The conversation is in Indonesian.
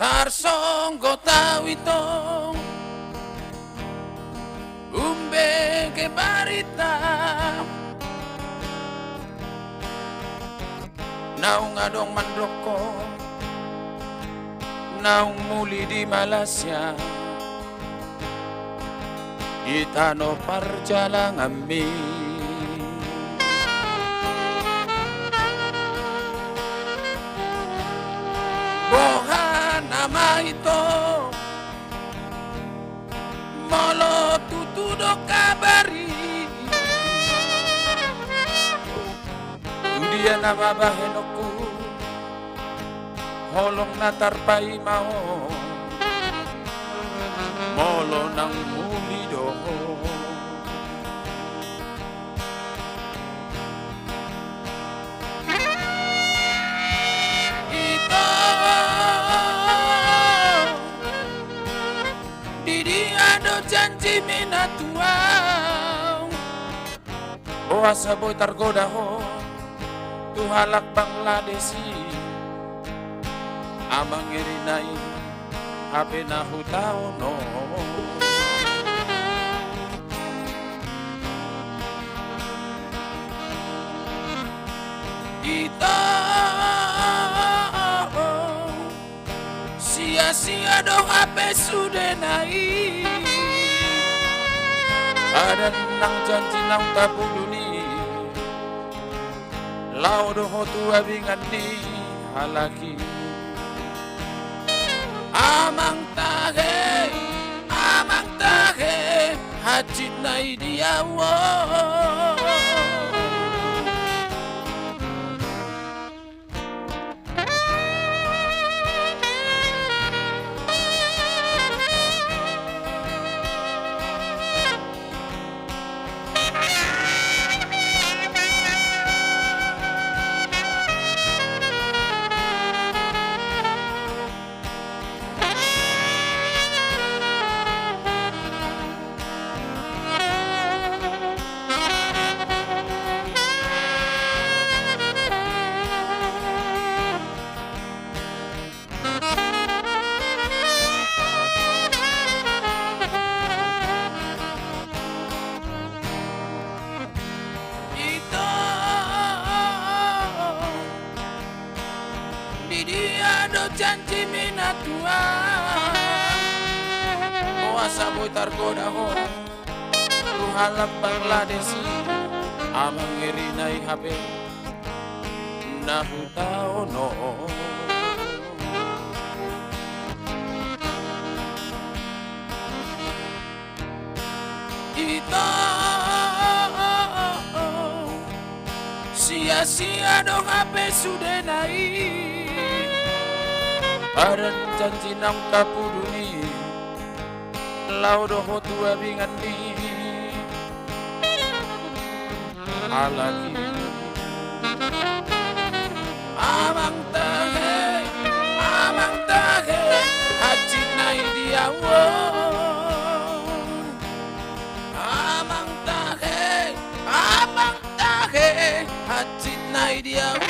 Tarsonggo tawito umbe ke barita naung adong mandoko naung muli di Malaysia itano parjalang mi bohan nama itu molo tutudo kabari dia nama bahenoku holong natarpai mau molo nang muli doho ito didi ado janji minatua oasa boy targoda ho tuhalak Bangladesi amang irinay hape na hutao no ito sia-sia do hape sudah naik ada nang janji nang tabuluni lau doho tua bingan ni halaki amang tahe hajit nai dia wo dia do janji minatua oasa boy targoda ho tuhalak Bangladesi amang irinay hape na hutao no ito sia-sia do hape sudah naik aran janji nang kapuduni lau doho tua bingan ni alaki amang tahe hajit nai dia wo amang tahe hajit nai dia wo